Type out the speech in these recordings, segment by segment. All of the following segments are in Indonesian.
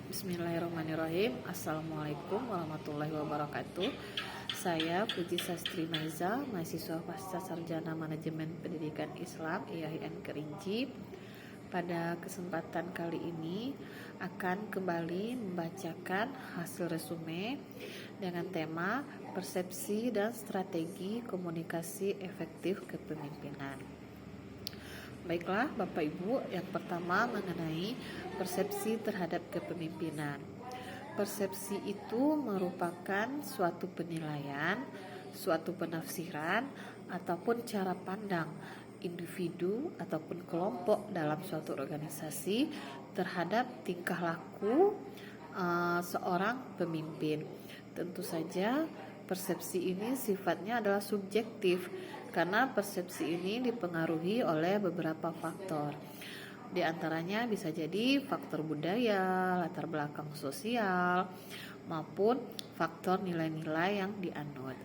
Bismillahirrahmanirrahim. Assalamualaikum warahmatullahi wabarakatuh. Saya Puji Sastri Maiza, mahasiswa Pasca Sarjana Manajemen Pendidikan Islam IAIN Kerinci. Pada kesempatan kali ini akan kembali membacakan hasil resume dengan tema persepsi dan strategi komunikasi efektif kepemimpinan. Baiklah Bapak Ibu, yang pertama mengenai persepsi terhadap kepemimpinan. Persepsi itu merupakan suatu penilaian, suatu penafsiran, ataupun cara pandang individu ataupun kelompok dalam suatu organisasi terhadap tingkah laku seorang pemimpin. Tentu saja persepsi ini sifatnya adalah subjektif karena persepsi ini dipengaruhi oleh beberapa faktor. Di antaranya bisa jadi faktor budaya, latar belakang sosial, maupun faktor nilai-nilai yang dianut.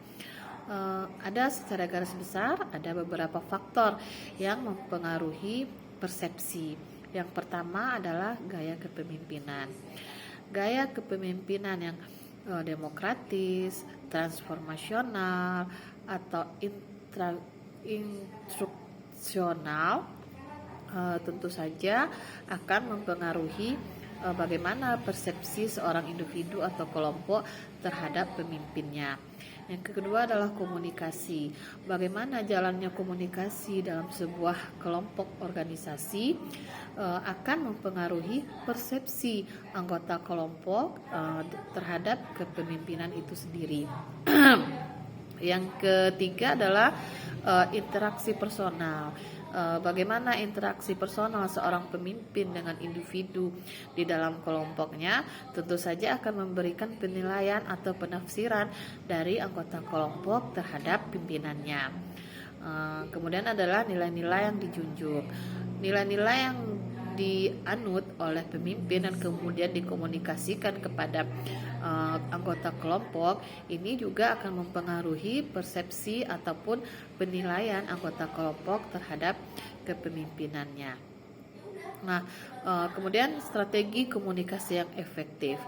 Ada secara garis besar ada beberapa faktor yang mempengaruhi persepsi. Yang pertama adalah gaya kepemimpinan. Gaya kepemimpinan yang demokratis, transformasional, atau instruksional tentu saja akan mempengaruhi bagaimana persepsi seorang individu atau kelompok terhadap pemimpinnya. Yang kedua adalah komunikasi. Bagaimana jalannya komunikasi dalam sebuah kelompok organisasi akan mempengaruhi persepsi anggota kelompok terhadap kepemimpinan itu sendiri. Yang ketiga adalah interaksi personal. Bagaimana interaksi personal seorang pemimpin dengan individu di dalam kelompoknya tentu saja akan memberikan penilaian atau penafsiran dari anggota kelompok terhadap pimpinannya. Kemudian adalah nilai-nilai yang dijunjung. Nilai-nilai yang dianut oleh pemimpin dan kemudian dikomunikasikan kepada anggota kelompok ini juga akan mempengaruhi persepsi ataupun penilaian anggota kelompok terhadap kepemimpinannya. Nah, kemudian strategi komunikasi yang efektif.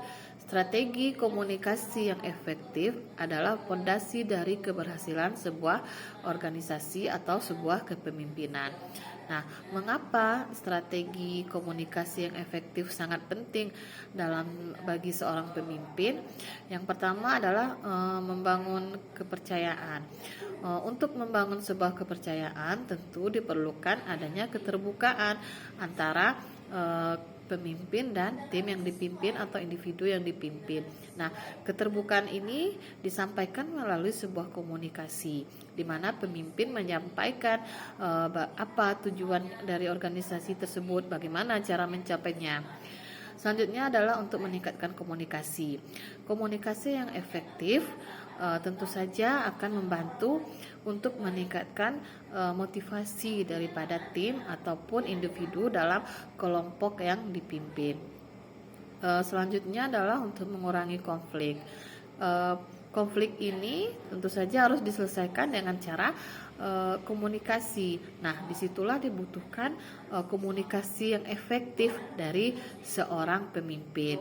Strategi komunikasi yang efektif adalah fondasi dari keberhasilan sebuah organisasi atau sebuah kepemimpinan. Nah, mengapa strategi komunikasi yang efektif sangat penting bagi seorang pemimpin? Yang pertama adalah membangun kepercayaan. Untuk membangun sebuah kepercayaan tentu diperlukan adanya keterbukaan antara pemimpin dan tim yang dipimpin atau individu yang dipimpin. Nah, keterbukaan ini disampaikan melalui sebuah komunikasi di mana pemimpin menyampaikan apa tujuan dari organisasi tersebut, bagaimana cara mencapainya. Selanjutnya adalah untuk meningkatkan komunikasi. Komunikasi yang efektif tentu saja akan membantu untuk meningkatkan motivasi daripada tim ataupun individu dalam kelompok yang dipimpin. Selanjutnya adalah untuk mengurangi konflik. Konflik ini tentu saja harus diselesaikan dengan cara komunikasi. Nah, disitulah dibutuhkan komunikasi yang efektif dari seorang pemimpin.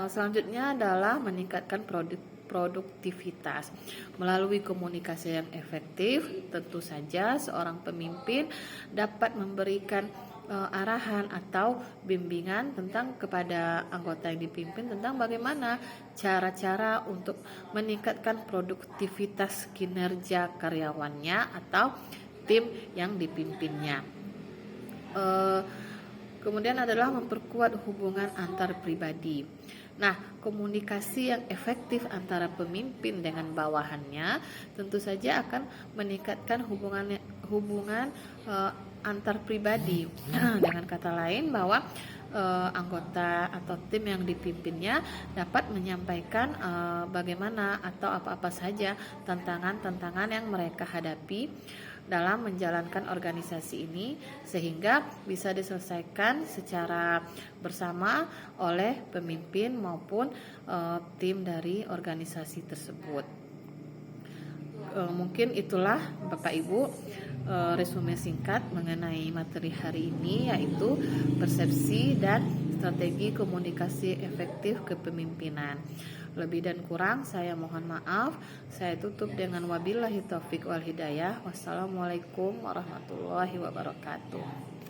Selanjutnya adalah meningkatkan produktivitas. Melalui komunikasi yang efektif, tentu saja seorang pemimpin dapat memberikan arahan atau bimbingan kepada anggota yang dipimpin tentang bagaimana cara-cara untuk meningkatkan produktivitas kinerja karyawannya atau tim yang dipimpinnya. Kemudian adalah memperkuat hubungan antar pribadi. Nah, komunikasi yang efektif antara pemimpin dengan bawahannya tentu saja akan meningkatkan hubungan antar pribadi. Dengan kata lain bahwa anggota atau tim yang dipimpinnya dapat menyampaikan bagaimana atau apa-apa saja tantangan-tantangan yang mereka hadapi dalam menjalankan organisasi ini sehingga bisa diselesaikan secara bersama oleh pemimpin maupun tim dari organisasi tersebut. Mungkin itulah Bapak Ibu resume singkat mengenai materi hari ini, yaitu persepsi dan strategi komunikasi efektif kepemimpinan. Lebih dan kurang saya mohon maaf. Saya tutup dengan wabillahi taufik wal hidayah. Wassalamualaikum warahmatullahi wabarakatuh.